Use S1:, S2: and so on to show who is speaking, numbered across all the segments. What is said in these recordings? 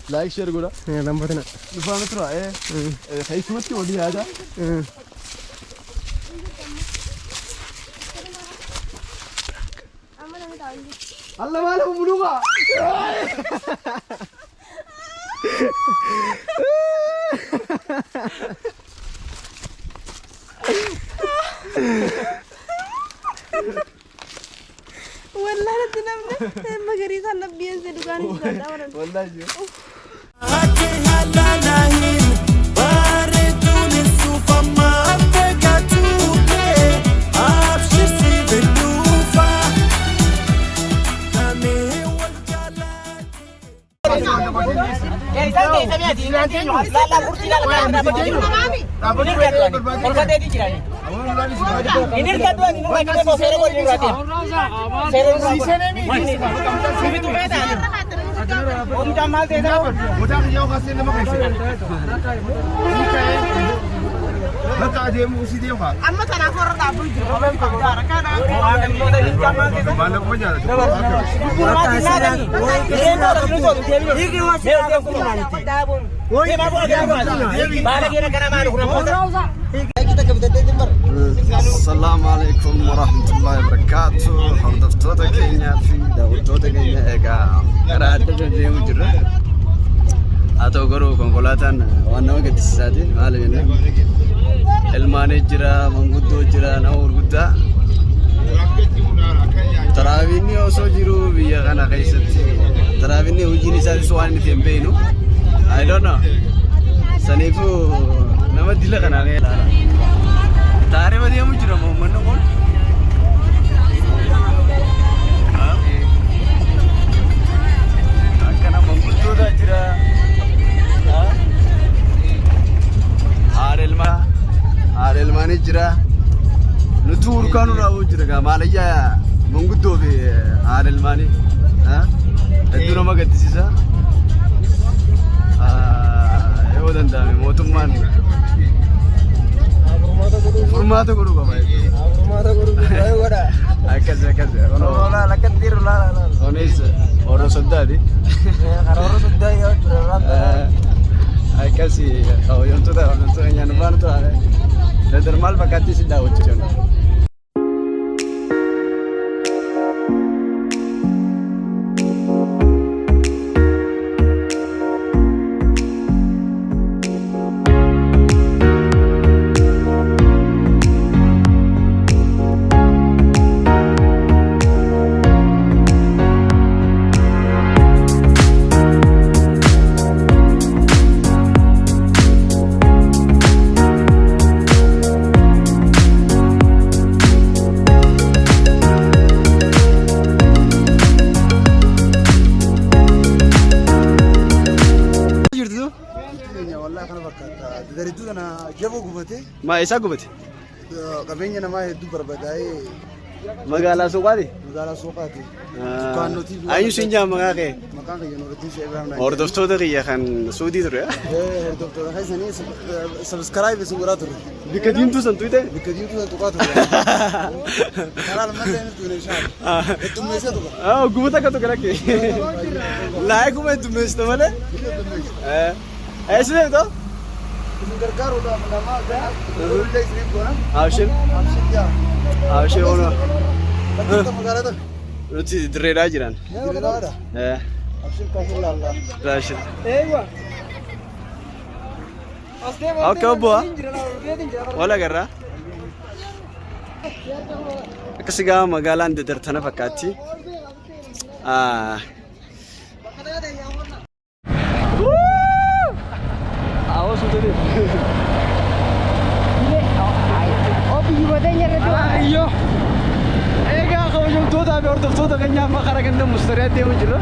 S1: لايك شير قولا
S2: دمبتنا
S1: نفهم ترى خيسمتي ودي هذا الله ما له ملوغة
S3: والله لا تنامنا ما قريت انا بينزل دكان
S1: والله
S3: اما كان افرط ابو
S1: السلام عليكم ورحمة الله وبركاته. حردفتوتا كينيا في داوتوتا كينيا إيجا كراتة جدي مجرى. أتو كرو كونغولاتان وانا وقت السادين مالنا. الماني جرا منغودو جرا نور غدا. تراويني أوسو جرو بيا كنا كيستي. تراويني وجيني سادي سواني تيمبينو. I don't know. Sanifu nama dila kana ngela. Tare wadi amu jira mo manno mon. Kana mangutto da jira. Arelma ni jira. Nutur kanu rawo jira ga malaya mangutto be arelma ni. Eduna magatisa. Yodan dami motumman formata guru baba formata guru ayo goda akaze ono la lakatir la onis oro soddadi oro soddadi akasi oh yonto da onto nyanu bantu ale dermal bakati sida ucciona ما إيش أقوله؟
S2: قبلنا أنا ما يدو بربداي
S1: مقالة سوقاتي
S2: مقالة سوقاتي
S1: أيو سنجا مقاله
S2: مكان كي نورتين شيء إبراهيم
S1: اور دوستو ده كي خان سعودي ترى
S2: دكتور هاي سني سبسكرايب سنقرأ ترى
S1: بكدين تو سنتوي ده
S2: بكدين تو سنتوقع ترى كلام ما تاني تقول إيش تم ميسة تقول
S1: قومتا كتو كلا كي لا قومة تم ميسة تماله إيش ده
S2: Gargar udah menama kan? Udah istri gua.
S1: Abshir.
S2: Abshir ya.
S1: Abshir ono.
S2: Kita magara tuh.
S1: Ruti dreda jiran.
S2: Dreda ada. Abshir kasih lalla.
S1: Rashid.
S2: Gua.
S1: Oke boa. Wala garra. Kasiga magalan de dartana fakati. Awas udah deh.
S3: Oh, pergi badannya itu.
S1: Ayo. Ega kau yang tua tapi orang tua kan nyampe karena kena mustahil dia menjera.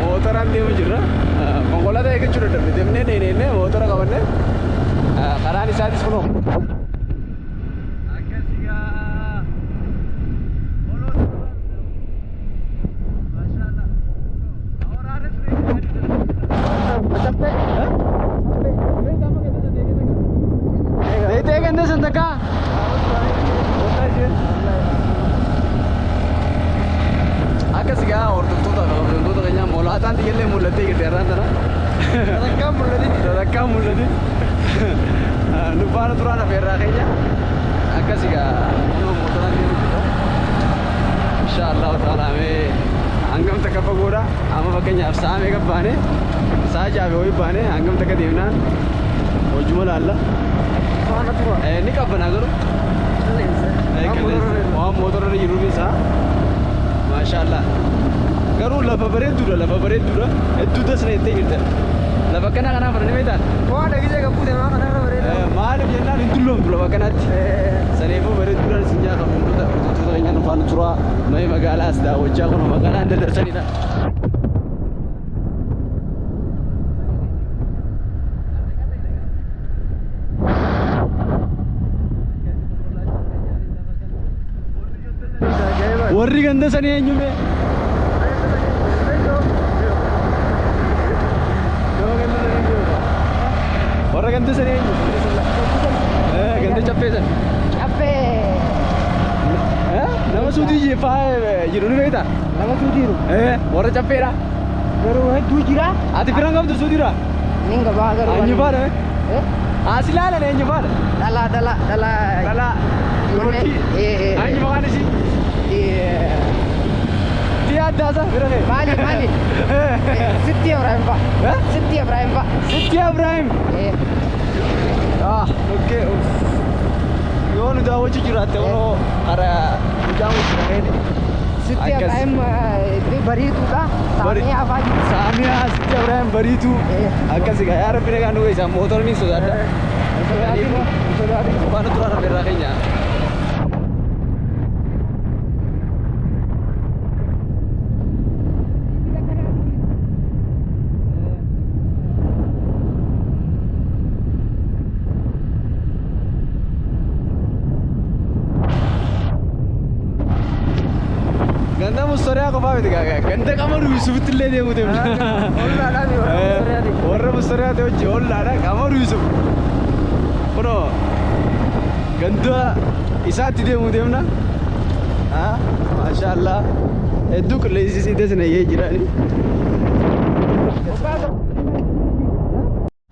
S1: Motoran dia menjera. Monggola dah ikan curut tapi dia ne motoran kawan ne. Karena ni saat itu akkas gaa hordoftoota kabajamtoota keenyaa molaataan xiyyeellee mul'attee jirti har'aan tana. Sadarkaan mul'ati. Nu faana turaan afeerraa keenya akkas gaa motoraan deemu jira. Inshaallah ta'ala mee hangam takka fagoodha amma fakkeenyaaf sa'a meeqa baane sa'a jaabee wayii baane hangam takka deemnaan hojjuma laalla. Ni qabbanaa garuu. Waan motorarra jiru isaa maashaallah garuu lafa bareedduudha hedduutas na itti jirta lafa kana kanaa fara ni beektaan waan dhagisee qabuute maa kanarra bareeda maaliif jennaan hin tulloomtu lafa kanatti saneefuu bareedduudhaan isin jaa qabamtoota hordoftoota keenya nufaan turaa mee magaalaas daawwachaa kun magaalaan daddarsanidha. warri ganda sanii eenyume warra ganda sanii eenyu ganda caffee san nama suutii jeefaa jiru ni beektaa
S2: nama suutiiru
S1: warra caffeedha
S2: garuu hedduu jira
S1: ati firan qabdu suutiidha
S2: ninga baa garuu
S1: eenyu faadha asi laalan eenyu faadha
S2: dhala
S1: eenyu maqaan isii dia ada berapa?
S2: Mali. Siti Ibrahim Pak. Siti
S1: Ibrahim. Oke. Yo nu dah wajib jurat ya lo ada jauh jurat.
S2: Siti Ibrahim itu baru itu kah? Samanya apa?
S1: Samanya Siti Ibrahim baru itu. Agak sih kayak ada pindah kan guys, motor ni sudah ada. Sudah ada. Mana tu orang berakainya? Ganda mustoria ko pa bitiga ganda kamaru Yusuf tille de mutem warra mustoria de jolla da kamaru Yusuf kono ganda isati de mutem na ha mashallah eddu kle isi desne ye jirani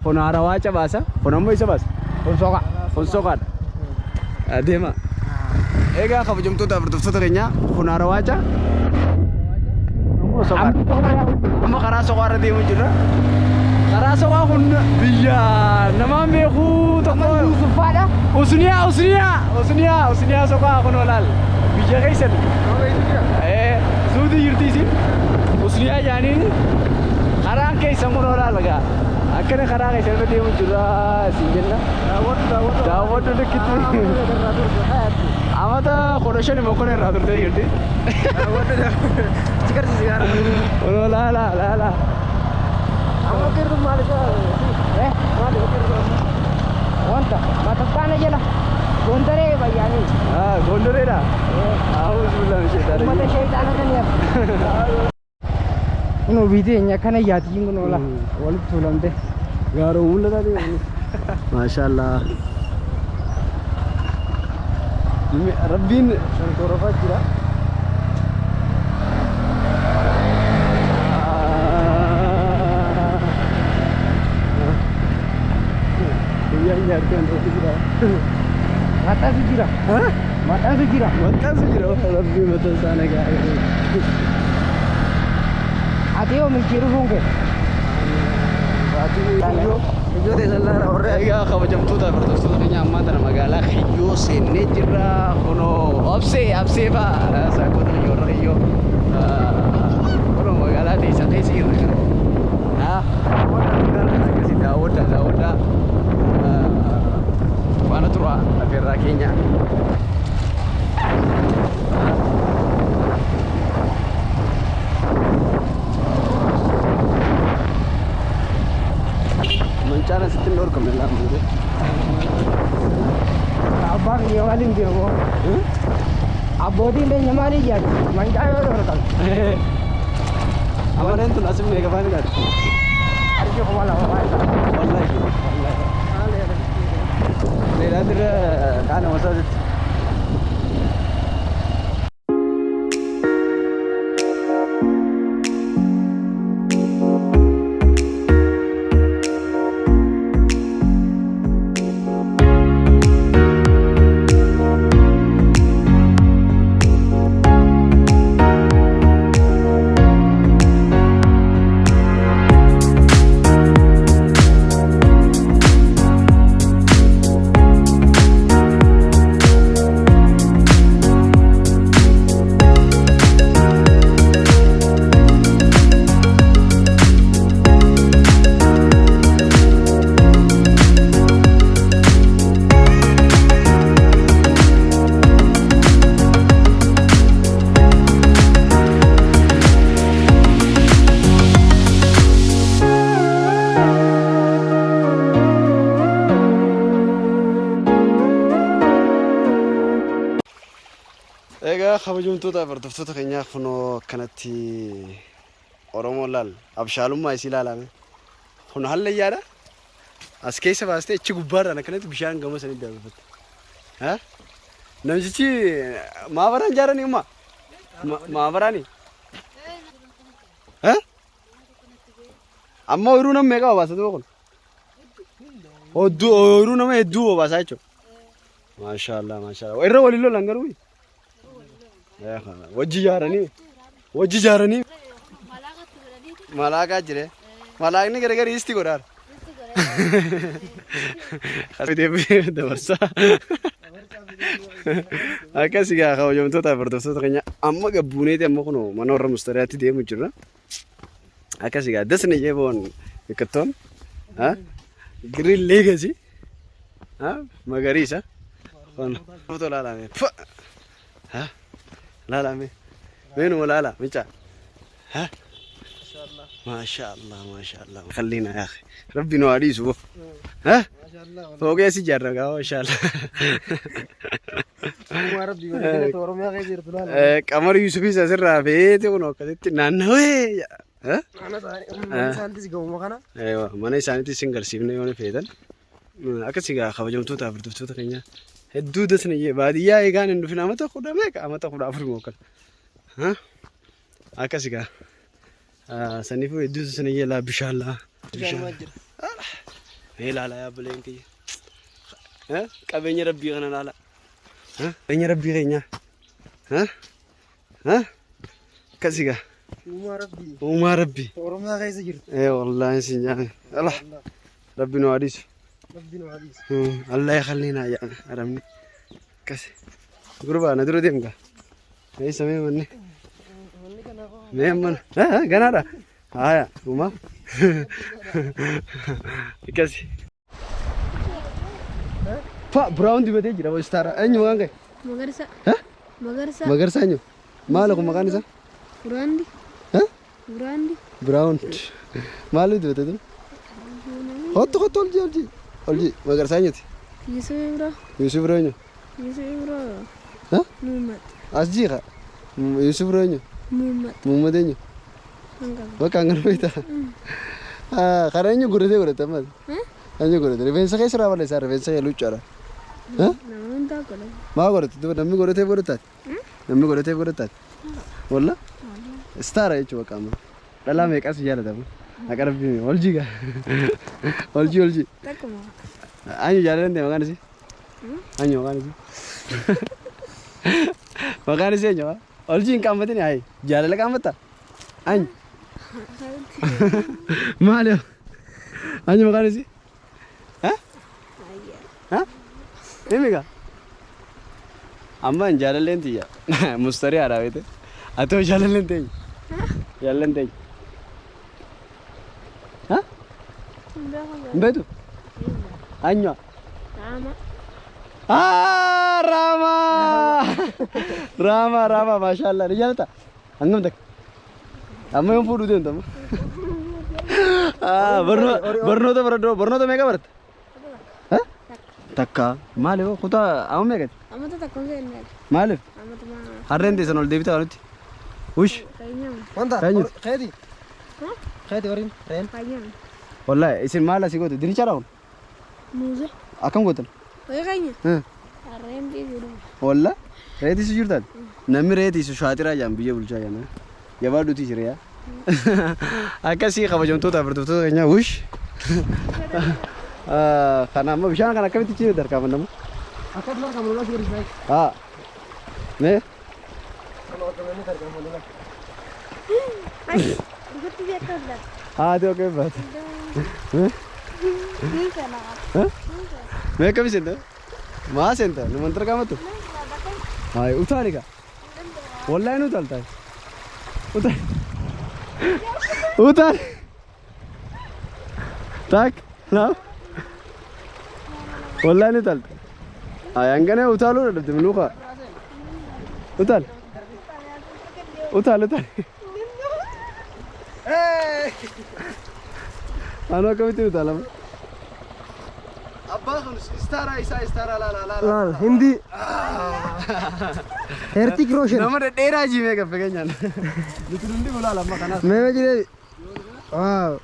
S1: kono arawacha basa kono mo isa bas onsoka adema ega kabajamtoota hordoftoota keenya kun arawacha amma karaa soqaarra deemu jirra karaa soqaa kun biyya namaa meequu tokko usniyaa soqaa kun olaal biyya keessan suutii jirti isin usniyaa jaaniin karaan keessan kun olaal gaa akkana karaa keessan irra deemu jirra isin jenna daawwadhu likkitti amata kodoshan mokone radur de yirdi cikar sih sekarang oh la amokir malika wanta mata pana aja lah gondare bayani gondare dah auzubillah minasyaitanir rajim mata syaitan kan ya ini videonya kan ya tinggal nolah walau tulang deh garo mula tadi masyaallah Rabbin Shantorofa jira iya kan roti jira mata se jira Rabbi mata sana ga adeo mikiru honge Yo de sallara orre ya kabajamtoota hordoftoota keenya amma tana magaalaa Kiyyoo seennee jirra kuno absee fa saakota yorra Kiyyoo kuno magaalaa teessa jirra akkasii daawwadha faana tura afeerraa keenya Cara sitin lor kemelah mungkin. Abang nyamalin dia mo. Abodi le nyamali ya. Manjay lor kan. Amaran tu nasib me kapan kan. Arjo kemala wallahi. Lera tira kana masad. Egaa kabajamtoota hordoftoota keenyaa kunoo kanatti Oromoo laal abshaalummaa isii ilaalame kun hallayyaadha as keessa baastee achi gubbaarraan akkanatti bishaan gama sanii darbatte namtichi maabaraan jaaranii ummaa maabaraanii amma ooyiruu nama meeqa obaasa tuba kun ooyiruu nama hedduu obaasaa jechuudha maashaallah irra walii lolan garuu wajji jaaranii malaakaa jire malaakni gargar isti godhaar dabarsaa akkasii gaa kabajamtoota hordoftoota keenya amma gabbuuneeti amma kun mana warra mustariyaatti deemu jirra akkasii gaa dasna jeeboon biqiltoon green legacy magariisa kon foto laalame laalame meenuma laala micha ما شاء الله خلينا يا اخي ربي نواريس هو ها فوق يا سجارة ما شاء الله
S2: ما ربي ولا تورم يا غير طلال
S1: كمر يوسف يسافر رافيت ونوكلت نانوي ها
S2: انا سانتي جو مكانا
S1: ايوه ماني سانتي سينجر سيفنا يوم فيدن اكسيغا خبجمتو تافرتو تكنيا هدو دسنيه باديا ايغان انو فينا متى خدا ميك امتى خدا افر موكل ها اكسيغا سنيفو يدوس سنيه لا بشالله لا لا يا بلينكي ها قبيني ربي انا لا ها قبيني ربي غينا ها كسيغا وما ربي
S2: ورمنا غير زجر
S1: اي والله سنجان الله ربي نواريس الله يخلينا يا رمني كسي غربا ندرو ديمغا اي سمي مني ميمن غنارا هيا وما كسي فا براون دي بده جرا وستار اني وانغ
S3: مغرسا
S1: مغرسا اني مالكو مغانسا
S3: براندي
S1: براون مالو دي بده هوت olji مغرسا اني يوسف برا ها
S3: محمد
S1: asjira يوسف برا محمد اني وكان غيرتا خرانيو غورده غورده ما اني غورده ريفنسا كاي سرا ولا سار ريفنسا يلوچارا ها ما غورده تو نمي غورده غورده نمي غورده غورده والله ستار ايچ وكام لا ميقاس يالا دم اقربي ولجيغا ولجي
S3: تكما
S1: اني جالن دي مغانسي اني مغانسي مغانسي اني ولجي كامتني هاي جالله كامتا اني مالو اني مغانسي ها ايميغا اما جالله انتيا مستري اراويته اتو جالله انتي جالله انتي ها بيتو انيو راما ما شاء الله رجالتا انغم دك اما يوم فودو دين تم برنو تو ميغا برت ها تكا مالو كوتا ام ميغا
S3: اما تو تكون زين
S1: مالو
S3: اما تو ما
S1: هرين دي سنول ديبتا ولتي وش
S2: وانت خيدي خيدي ورين رين
S1: والله اسم مالا سيغوت ديني چراون
S3: موزه
S1: اكم غوتن
S3: وي غاينه
S1: ها
S3: رين دي جورو
S1: والله ريدي سجورتال نمي ريدي شاطرا جام بيه بولچا يانا يبادو تيجريا اكاسي خبجمتو تافرتو كنيا وش خنا ما بشان كان كم تيجي دركا منم
S2: اكد لو كم لو شوري باي
S1: ها نه
S2: لو كم ني دركا منم
S3: قلت لي كذا
S1: ها دي اوكي بس
S3: ठीक है ना
S1: मैं कभी सेंटा वहाँ सेंटा मंत्र का मत हाँ उठाने का ऑनलाइन उतारता है उतार तक ना ऑनलाइन उतारता हाँ अंगने उतार लो ना तुम लोग का उतार ano kami tinutala mo أباخن استارا إيسا استارا لا لا لا
S2: لا هندي هرتيك روشن
S1: نمر ديرا جي ميكا فكنيان بترندي ولا لما كان
S2: ما بجي واو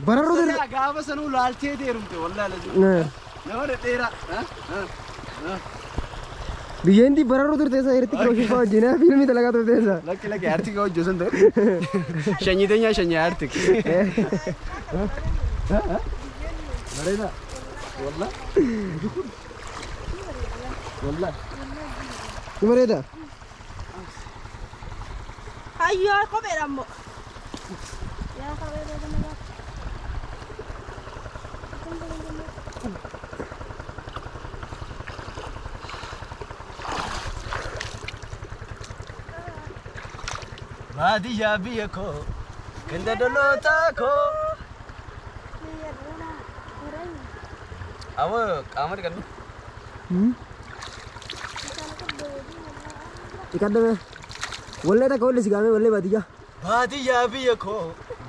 S2: بررو
S1: در غابا سنو لالتي ديرمت والله لازم نمر ديرا
S2: بيجندي بررو در تيسا هرتيك روشن فا جنا فيلم تلقى تو تيسا
S1: لك هرتيك هو جوسن ده شني دنيا شني هرتيك مرينا والله والله
S2: مريدا
S3: أيوة كبير أمو يا كبير
S1: بادي يا بيكو كندا دلوتاكو أو كامر كنو
S2: ikan deh boleh tak kau lesi kami boleh bati ya
S1: بادي يا بيكو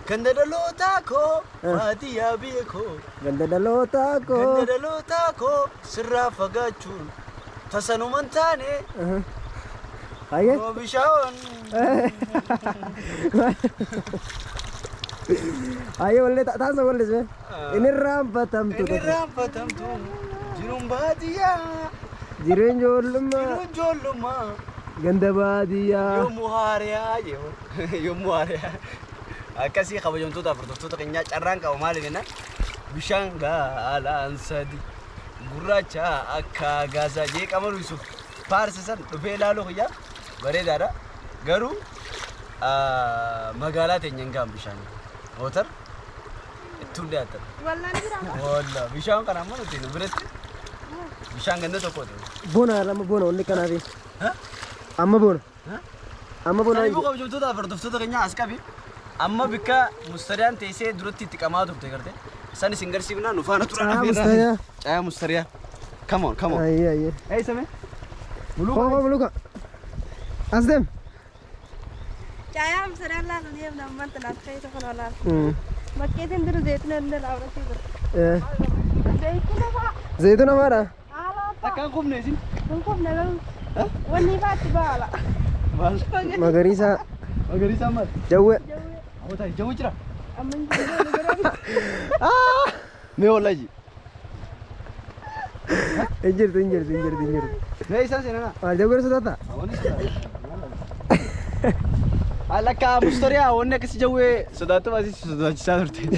S1: كندا دلوتاكو بادي يا بيكو
S2: ganda dalo tako
S1: كندا دلوتاكو سرا فقاچون تسنو منتاني
S2: aye
S1: وبشاون
S2: aye boleh tak tahu boleh sih ini rampa tam tu
S1: إني رامبا تمتو جنوم بادية
S2: jiren jolma
S1: جنوم جولما
S2: ganda badiya
S1: يوم مهاريا يوم مهاريا أكاسي خبجون توتا فرتوتا كنيا چران كاو مالي كنا بشانغا على أنسادي غراچا أكا غازا جي كامل يوسف فارسسن دفيلالو خيا بري دارا غرو مغالات نينغام بشان موتر تولياتر
S3: والله نجرا
S1: والله بشان كان امانو تينو برت بشان غندو تكوتو
S2: bona lama bona onne kana be
S1: ها
S2: amma bona
S1: ها
S2: amma bona
S1: أنا بقول جوتو دا فردوفتو تكنيا أسكابي أما بكا مستريان تيسي دروتي تكاماتو بتكرته ساني سينجر سيبنا نفانا ترانا
S2: mustaya
S1: يا مستريا كمون كمون
S2: aye aye
S1: أي سامي
S2: kau meluka asdem
S3: جاي هم سرنا لا نجيب نمان تلاش كي تكون ولا ما كيف تندر زيتون عندنا لا ولا شيء زيتون ما
S2: zaitun amara
S1: أكان كم نزين
S3: نكون نقول وني فات بالا
S1: مال
S2: magarisa
S1: أغري سامر
S2: jawe
S1: أو تاي جو چرا
S3: أمن جوا
S1: مي والله جي
S2: injir
S1: مي إنسان سينا
S2: jawe sudah tak
S1: أوني على كا مستريا أوني كسي جوه سداتو بس سدات سادرتي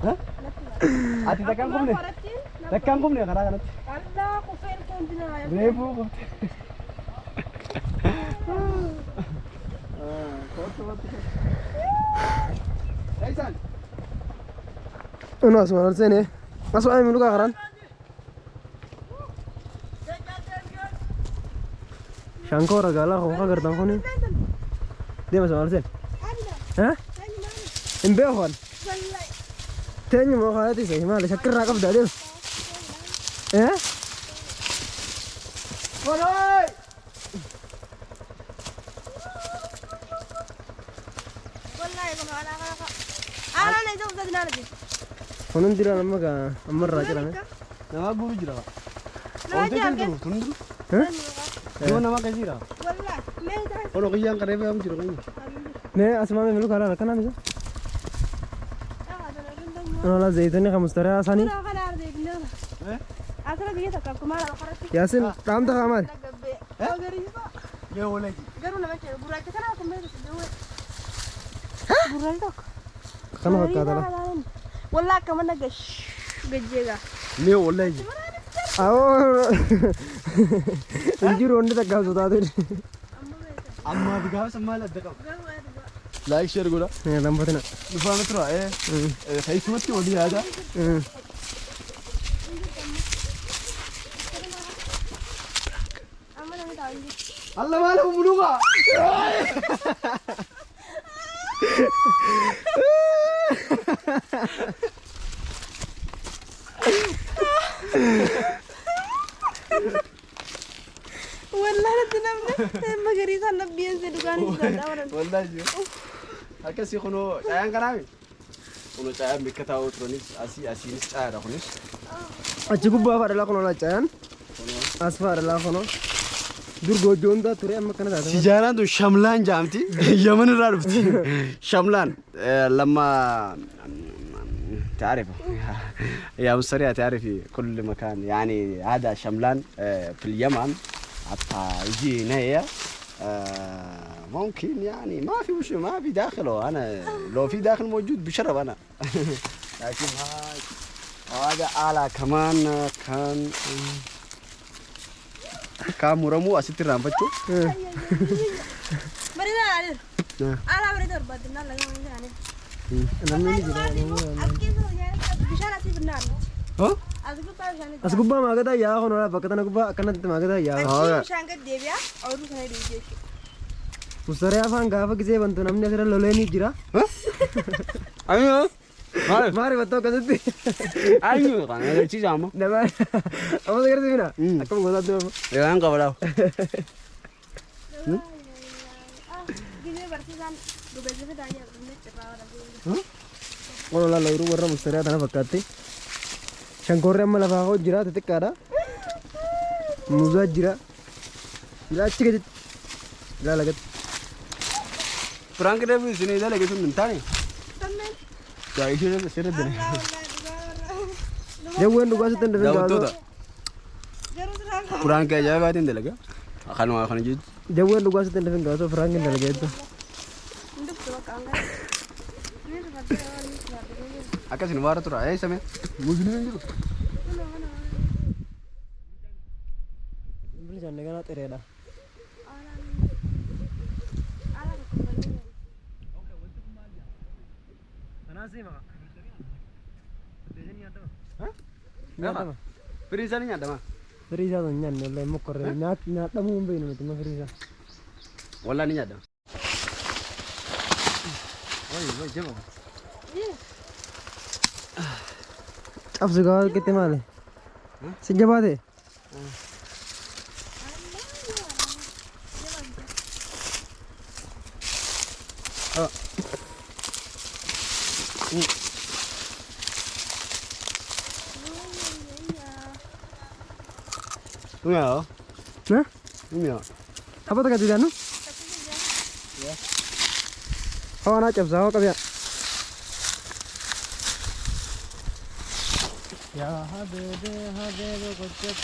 S1: ها أتي تكان كم نه تكان كم نه كنا كنا
S3: الله كفر كنتنا يا
S1: بريفو إنسان
S2: uno asma sene masuk ay meluka karan shankor agala kau kagar tangko ni dia masuk alsen hah imbe hon tanya mau kaya tu sih malah syakir rakap dah dia
S1: Boy!
S3: والله يكون أنا نجوم زدنا لدي
S2: konon tira nama ka amar raja lah
S1: nama guru jira
S3: nama jaga
S1: tundu
S2: hah
S1: dua nama kasi jira
S3: والله ما يدري
S1: kalau kiyang karebe am jira kanya
S2: ne asma me meluka lah kana bisa Nala zaitun ni kamu setara asani
S3: أنا خلاص أرضي بنو
S1: eh
S3: أصلا جيت أكلكم على خرطي
S2: yasin tam tak amal
S3: غريبة
S1: ya boleh
S3: قالوا لما كده براك كنا أكمل الجو براك
S2: kana hakka dala
S3: والله كمان نقش قجيجا
S1: me boleh
S2: awo injur onde tak kau sudah tu
S1: amma bigaw sammal adda like share gula
S2: ya lambat na
S1: dufana tura khaysmati wadi hada Allah malahu muluga
S3: والله لا تنامنا ما قريت أنا بينزل دكان
S1: والله جو akasi kuno sayang kanami Kuno cahaya mikatawu tronis asinis cahaya kunis.
S2: Achi gubbaa faadha laa kuno laachayaan. As faadha laa kuno. Dur gojoonda ture amma kana taate.
S1: Sijaaraan tun shamlaan jaamti. Yaman irraa dhufti. Shamlaan lama تعرف يا مصري تعرف كل مكان يعني هذا شملان في اليمن حتى يجي هنا ممكن يعني ما في وش ما في داخله انا لو في داخل موجود بشرب انا لكن هذا آلة كمان كان مرمو أسيت رامبتشو
S3: مريضة عليه أنا مريضة بدنا لا يعني
S2: أنا مني جدا
S3: أكيد يعني بشارة في النار
S2: ها أسكوبا ما كذا يا هون ولا بكتنا كوبا كنا ما كذا يا
S3: أكيد مشان قد ديبيا أو روح هاي ديجي
S2: مستريا فان غافا كذي بنتو نمني كذا لوليني جرا
S1: أيوه
S2: ماري بتو كذا تي
S1: أيوه كان هذا شيء جامو
S2: نما أما تقدر تبينا أكمل قصة تبى
S1: يا أنك بداو
S2: والله لا يروح ورا مستريا أنا فكرتي شنكوري أما لفاقو جرا تتكارا موزا جرا لا تيجي لا لقيت
S1: فرانك ده في سنة ده لقيته من تاني
S3: تمام
S1: جاي شو ده سير ده
S2: جوين دوغا ستن دفن
S1: ده
S3: جرو
S1: فرانك جاي بعدين ده لقى خلنا جد
S2: جوين دوغا ستن دفن غاسو فرانك ده لقيت
S1: أكاسي نوارة ترى أي سمع مسلمين جلو
S2: بلي جاني كنا تريدا
S1: ها فريزة نيا دما
S2: فريزة نيا نلا مكر نات نات دمو بينو متى فريزة
S1: ولا نيا دما وي جمع
S2: अब जुगाड़ कितने माले सिंजा बात है
S1: तुम आओ
S2: ना
S1: तुम आओ
S2: apa tak jadi anu oh na chập sao kaya ya habe ko chep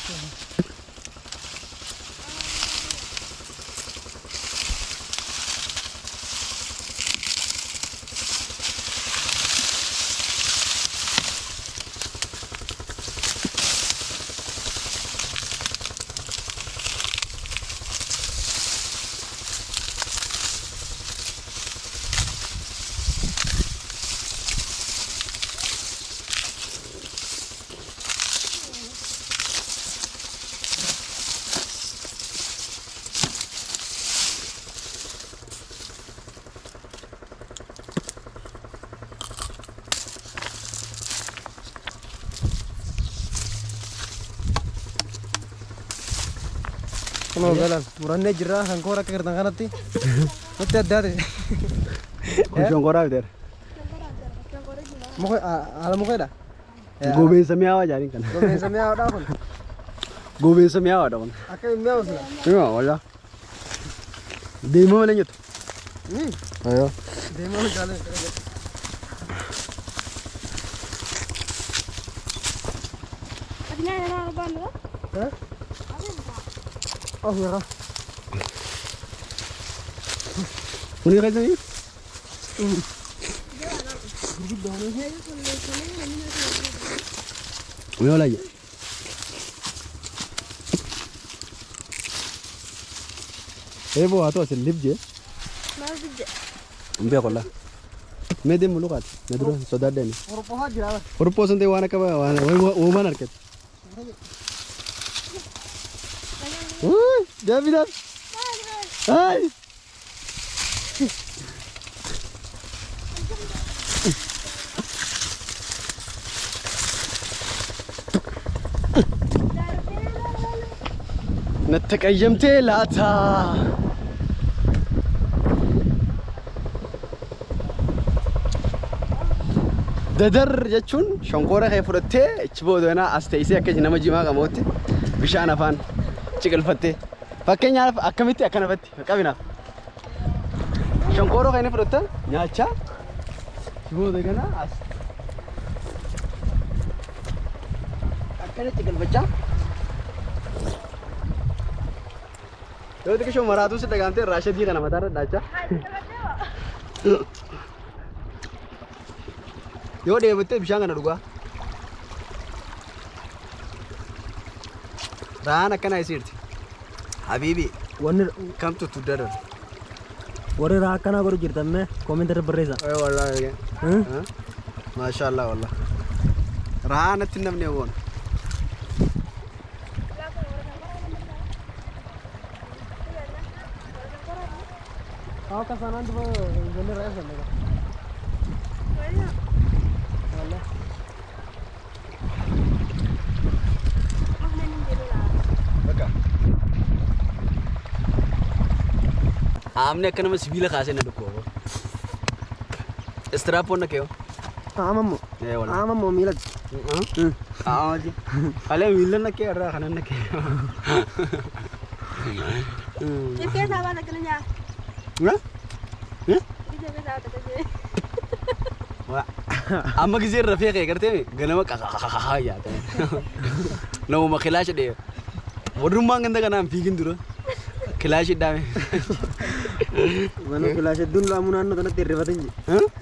S2: Kamu galan, murane jira hangkora kertang kanati. Mesti ada deh.
S1: Jongkora udah.
S2: Muka alam muka dah.
S1: Gobe samia aja nih kan.
S2: Gobe samia ada pun.
S1: Gobe samia ada pun.
S2: Akai miao sih.
S1: Iya, wala. Demo mana nyut? Ayo.
S2: Demo jalan.
S3: Adina yana apa nih?
S2: Hah? Oh ya.
S1: Ini kan ini? Ini lagi. वो आता है लिप जे उम्बे कोला मैं दे मुलुकात मैं दूर सदा देनी और पोसन दे वाना कब वो मानर के Davidan. Hai. نتقيمت لاتا dadar jechuun shonkoora kee fudhattee ichi boodana as teessee akka nama jimaa qabuutti bishaan afaan ciqilfattee fakkeenyaaf akkamitti akkanafatti qabinaaf shonkoora kee fudhatta nyaachaa ichi boodana as akkana ciqilfachaa yoo xiqqoo maraatu si dhagaamtee raashadii kana mataarra dhaachaa yoo deemattee bishaan kana dhugaa raan akkana isiirti habiibi
S2: wanni
S1: kamtu tuddadar
S2: warri raa akkana godhu jirtamme koomentarri barreessa
S1: wallahi masha Allah wallahi raanatti namni woon
S2: How ka sana ando gani raya sandega wala
S1: baka amne kana sibila khase na duko strapon na kyo
S2: amammo
S1: wala
S2: amammo milad
S1: ji ale milan na ke ra khana na ke
S3: ये कैसा वाला करने जा
S1: Hah?
S3: ये कैसा वाला करने
S1: Wah, amma gisee rafee kee gartee ganama qaqaqaqaqaa yaata. Nama kilaashi dhee. Wadummaan ganda kanaan fiigin dura. Kilaashi dhaame.
S2: Mana kilaashi dun laamu naannoo tanatti hirrifatin ji.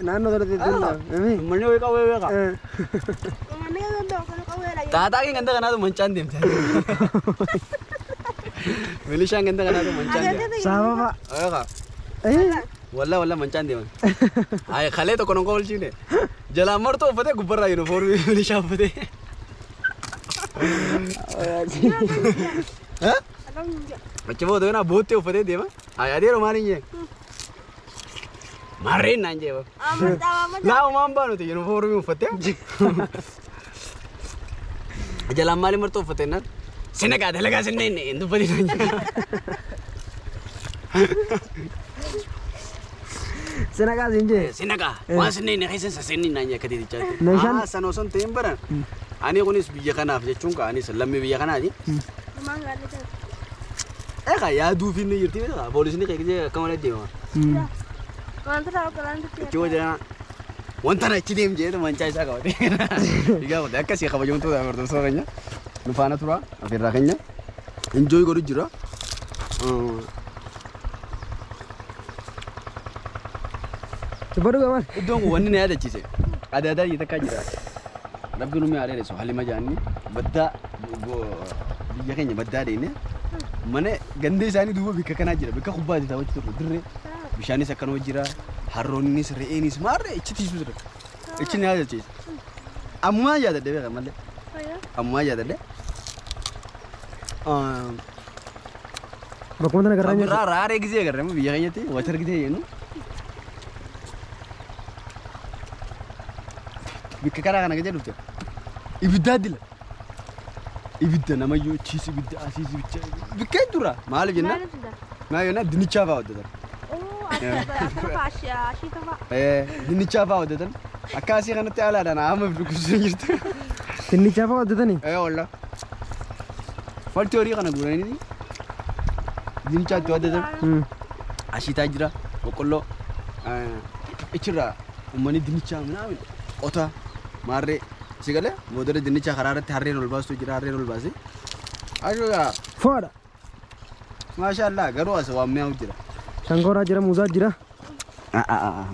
S2: Naannoo tanatti dun laamu.
S1: Manni weeqa weeqa.
S3: मैंने क्या दो को वेला
S1: Taataa kee ganda kanaatu manchaan deemte. Milishaan ganda kanaatu manchaan deemte.
S2: Sababa.
S1: Weeqa. Walla manchaan deeman. Ay khalee tokko non koolchine. Jalaa martoo uffatee gubbarraa yuunifoormii milishaa uffatee. Achi booda yana boottee uffatee deema. Ay adeero maaliin jee? Marreen naan jee. Laa umaan baanuti yuunifoormii uffatee. Jalaa maali martoo uffatee naan? Sinagaa dalagaa sinne hin dubbatin naan jee.
S2: Sinagaa sinje.
S1: Sinagaa waan sinne hin keessan sasenni naan jee akkati dichaatti.
S2: Meeshaan
S1: sanoo san ta'een baran. Ani kunis biyya kanaaf jechuun ka anis lammii biyya kanaati.
S3: मांगा लेते
S1: Eka yaaduu fi inni jirti beekaa poolisni qeeqee akka malee deema.
S3: कौन सा राव कलान से
S1: Ichoo jira wanta na ichi deem jedhu mancaa isaa qabate. Egaa wanta akkasii kabajamtuu dabartuu keenya nu faana tura afirraa keenya enjoy godhu jira.
S2: Baru gamal.
S1: Iddoon wanni na yaadachiise adda addaa takkaa jira. Rabbi nu mi'aadha dheesu halima jaanni baddaa biyya keenya baddaa deene mana ganda isaanii duuba bikka kanaa jira bikka kubbaati taa'achi turre dirree bishaanis akkanuma jira harroonnis re'eenis maarree ichi tiisuu jira ichi na yaadachiise. Ammaa yaadadhe beeka malee ammaa yaadadhe.
S2: Bakkuma tana garraa nyaata.
S1: Raaree gisee agarreemu biyya keenyatti watar gisee jennu. Bikka karaa kana gajee dhufte ibiddaa dila ibidda namayyuu chiis ibidda asiis ibidda bikka dura maaliif jenna maal jenna dinnichaa fa'aa hojjetan. Dinnichaa fa'aa hojjetan akka asii kanatti haalaadhaan amma dubbisuu jirtu.
S2: Dinnichaa fa'aa hojjetanii.
S1: Walla falti horii kana guuranii dinnichaa itti hojjetan ashiitaa jira boqqolloo ichirraa uummanni dinnichaa minaamin qotaa. Marre sigale modere dinnicha kararatti harreen ol baastu jira harreen ol baase ashuga
S2: Foda.
S1: maashaallah garuu as waan mi'aawu jira
S2: Shankoora jira muuzaa jira.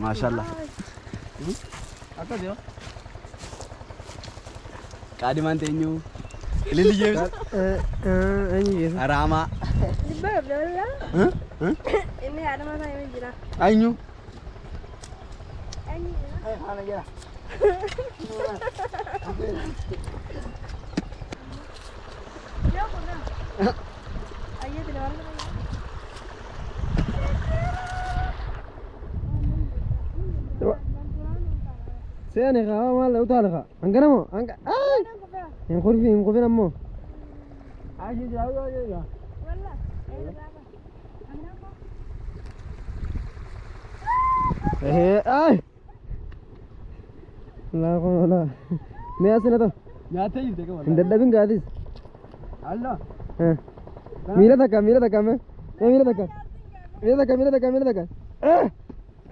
S1: maashaallah akka jiru qaadimaan teenyu ililli jeesu
S2: Eenyu jeesu.
S1: araama
S3: Libre डोला इन्हें आदम आना है जिरा
S1: aynyu
S3: आइए Dilwar
S2: Seani kaa maal utaala kaa hangana moo hanga yang kurfi nammo. Ay La kola. Me asina to.
S1: nyaatee jirte qaba.
S2: Dadhabin gaadis.
S1: Alloo.
S2: Miila takka me. Miila takka.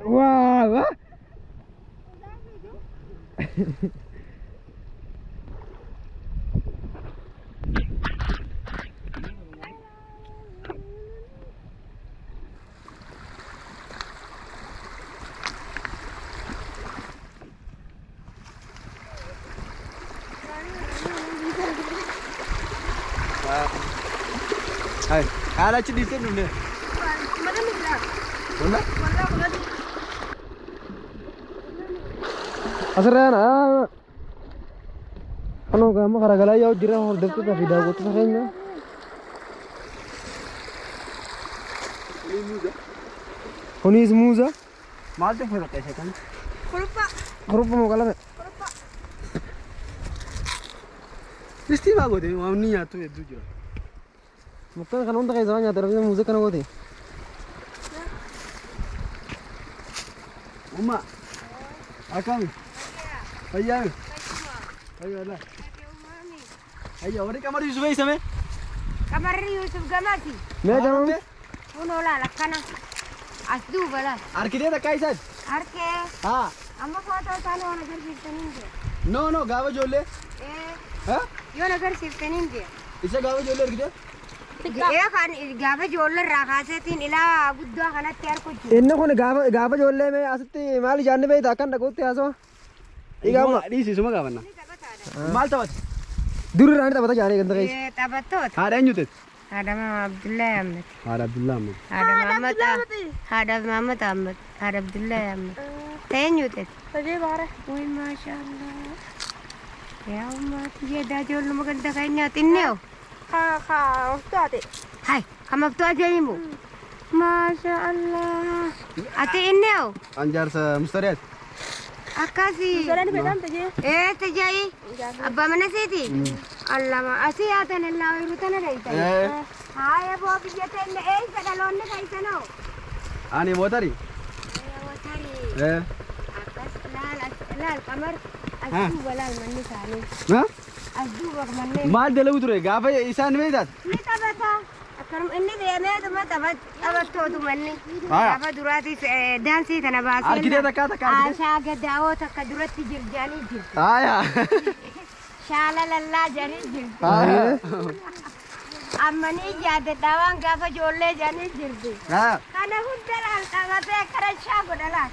S2: Waa.
S1: Hai, ala ci di senu ne.
S3: Mana ni lah?
S1: Wala?
S3: Wala.
S2: Asrana. Ano kamu karagala yaw jira hordoftu ta vida gotu sakenya. Honis muza.
S1: Maal te fera kaise kan?
S2: Grupo mo kala.
S1: Isti magote, amni yaatu eddu jira.
S2: Mukkan kanon ta kai zawanya tarafnya muza kana gote.
S1: Umma. Akam. Ayya. Ayya la. Ayya ore kamar Yusuf ai same.
S3: Kamar Yusuf gamati.
S2: Me jamam.
S3: Uno la lakana. Asdu bala.
S1: Arkide da kai sad.
S3: Arke.
S1: Ha.
S3: Amma foto tano wana gar sirtanin je.
S1: No gawa jolle. Ha?
S3: Yo na gar sirtanin je.
S1: Isa gawa jolle arkide.
S3: Ya kan gawa jolle rakasetin ila gudda kana tayar ko ji.
S2: Inna kone gaba jolle me asatti mali janne be takan da gote aso.
S1: Igama disi suma gawanna. Mal tawat.
S2: Dur rani ta bata jane ganda kai.
S3: Eh tabatot.
S1: Ada nyutet.
S3: Ada Abdullah Ahmed.
S1: Ada Abdullah Ahmed.
S3: Ada Muhammad. Ada Muhammad Ahmed. Ada Abdullah Ahmed. Tenyutet. Tadi bare. Woi masyaallah. Ya umat ye da jol maganda kayaknya tinneo. Waktu ate. Hai, kamu waktu aja ibu. Masya Allah. Ate inneo.
S1: Anjar sa mustariat.
S3: Akasi. Mustariat bedam tadi. Tejai. Abba mana sih? Allah ma. Asi ate nella urutan ada itu. Hai, abu api jate ne. Sedalon ne kayak sana.
S1: Ani motari.
S3: Motari. Akas lal kamar. Asu balal manni sani.
S1: Ha?
S3: Asu bak manni.
S1: Mal delu ture gafa isan me dat.
S3: Ni tabata. Akarum inni de ne tuma tabat to tu manni.
S1: Aya.
S3: Apa durati dansi tanabasi.
S1: Arkide da ka.
S3: Asha gadawo takadurati jirjani jir.
S1: Aya.
S3: Shala lalla jani jir.
S1: Aya.
S3: Ammani jade dawang gafa jolle jani jirdi.
S1: Ha.
S3: Kana hundal altabate karasha godala.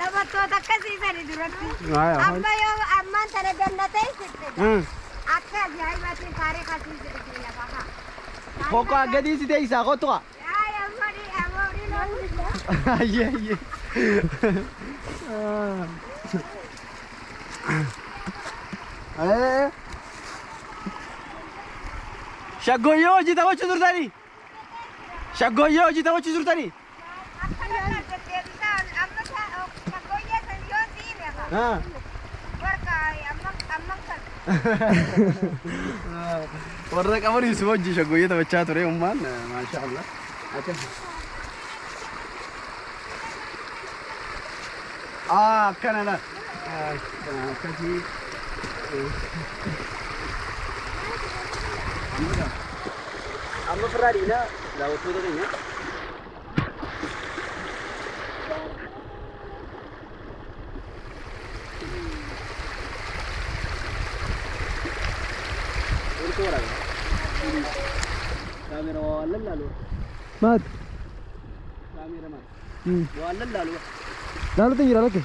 S3: Tabat to takasi sari durati.
S1: Aya.
S3: Amma yo amman tane dannate sitte. Akka jai bati kare khati jirdi la baha.
S1: Koko agadi si te isa ko to.
S3: Ay amari no.
S1: Ye. Shagoyo jita wachu durtani. Shagoyo jita wachu durtani. Ha. Warna kamar Yusuf wajji shagoyo ta bacha ture umman masyaallah. Acha. Kanada. Kaji. Amma Ferrari na da wato da ne. Kamera wala lalo.
S2: Mat.
S1: Cameraman. Wala lalo.
S2: Lalu tu jira lagi.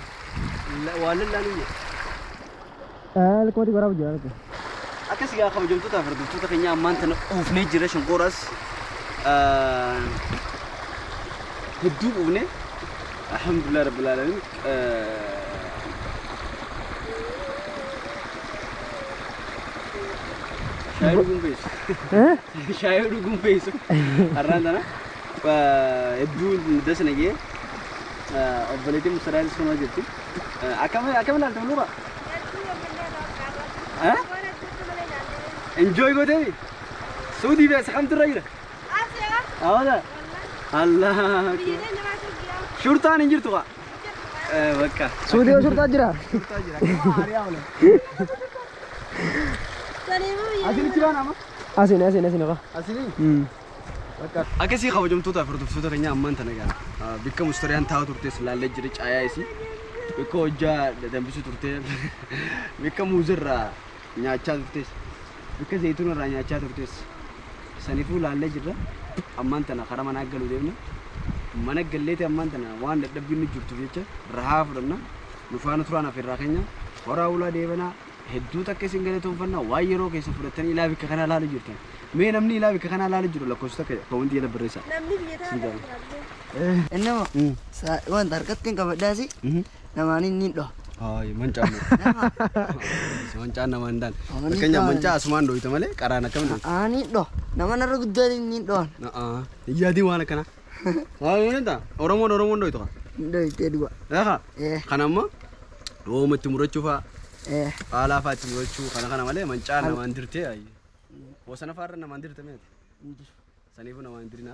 S1: Wala lalo.
S2: Lekati berapa jira lagi?
S1: Akas ga khabajum tu ta fardu tu ta kanya amanta na ufne jira shankoras huddu ufne alhamdulillah rabbil alamin Shairu gumpes arrandana eddu desnege obbaleti musarayil sona jetti akam la tulura enjoy go devi saudi be sakam turayira awala allah shurtan injirtuga Bakka.
S2: Suudii surtaa jira.
S1: Asinitti baan amma.
S2: Asin qaba.
S1: Asini. Bakka. Akkasii kabajamtoota hordoftoota keenya ammaan tana gaa. Bikka mustariyaan taa'u turtes laallee jira caayaa isii. Bikka hojjaa dambisu turte. Bikka muuzirraa nyaachaa turtes. Bikka zayituunirraa nyaachaa turtes. Saniifuu laallee jirra. Ammaan tana karaa manaa galuu deemna. Mana galleeti ammaan tana waan dadhabbiin nu jirtu jecha rahaa fudhanna. Nu faana turaan afirraa keenya. Horaa ulaa deebanaa hedduu takka isin galatoonfannaa waan yeroo keessa fudhattanii ilaa bikka kanaa laalu jirtan. Mee namni ilaa bikka kanaa laalu jiru lakkoofsa takka kawanti jedha barreessa. Namni biyya tanaa.
S4: Innama wanta harkattiin qabadhaasi namaan inni dho.
S1: Ay mancaan. Mancaan namaan daan. Fakkeenyaaf mancaa asumaan dhohita malee qaraan akkam dhohita.
S4: Ani dho nama narra guddaa inni dhoon.
S1: Iyyaatiin waan akkana. Wanta Oromoon dhohita ka.
S4: Dhohitee dhuga.
S1: Kana ammoo dhoomatti murachuu fa'a. Haala faatti murachuu kana malee mancaa namaan dirtee. Bosona faarra namaan dirte meeti. Saniifuu namaan dirina.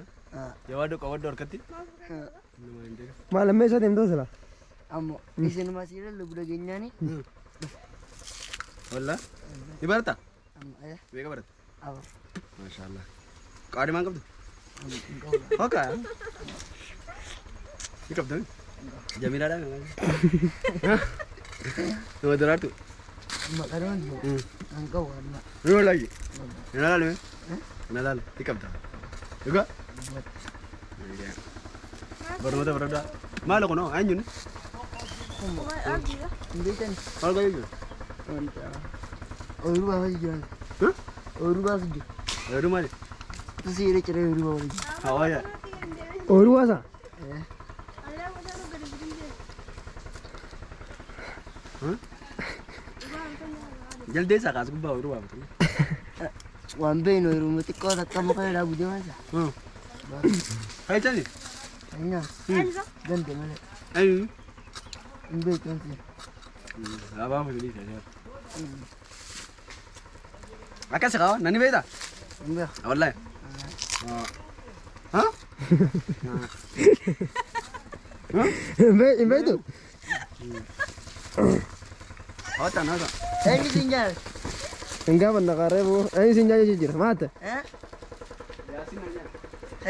S1: Yawaddo qawaddo harkatti. Namaan dirte.
S2: Maal ammeessa deemtoo sila?
S4: Ammoo isin masiira lubda geenyaani.
S1: Walla? Ni barata?
S4: Beeka
S1: barata?
S4: Aba.
S1: Maashaallah. Qaadi maan qabdu? Fakkaa? Ni qabdu? Jamilaadhaan? Nama duraatu?
S4: Maqaroon an qabu amma.
S1: Ni wallaahi? Ni laalu mee? Ni laalu. Ni qabda? Dhugaa? Barnoota baradaa. Maal kunoo? Eenyuun?
S4: Beekan.
S1: Maal qabu jiru?
S4: Oyiruu baafatu jiran. Oyiruu baafatu jiru.
S1: Oyiruu maali?
S4: Tasii yeroo ciree oyiruu baafatu jiru.
S1: Hawaaya.
S2: Oyiruu waasa?
S1: Jaldee isaa kaas gubbaa oyiruu baafatu.
S4: Waan beeynu oyiruu xiqqoo takka muka irraa gudeemansa.
S1: Hayichani?
S4: Kanya. Gante malee.
S1: Ayi.
S4: Hin beekamsi.
S1: Abaa fulii isaa. Akkas qaba nani beektaa?
S4: Hin beeku.
S1: Wallahi. Ha?
S2: Hin beektu?
S1: Hota nada.
S4: Eenyu siin jaal?
S2: Hin gaafa naqaaree boo. Eenyu siin jaajee jira maata?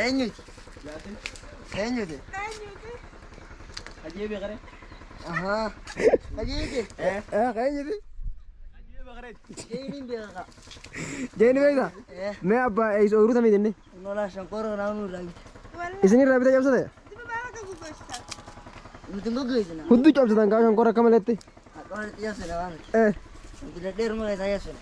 S4: Eenyuti? Eenyuti?
S1: Ajee beekare.
S4: Ahaa. Ajeeti?
S2: Eenyuti?
S1: Ajee beekare.
S4: Jeeniin beeka.
S2: Jeeni beektaa? Mee abbaa eessu oyiruu tamii jennee?
S4: Nola shankoro naannoo irraa bita.
S2: Isinirraa bita cabsate?
S4: Nuti goggoysina.
S2: Hudduu cabsatan kaa shankora akka maleetti?
S4: Akka walitti cabsina waan.
S2: Eh.
S4: Nuti dhedheeruma isaa cabsina.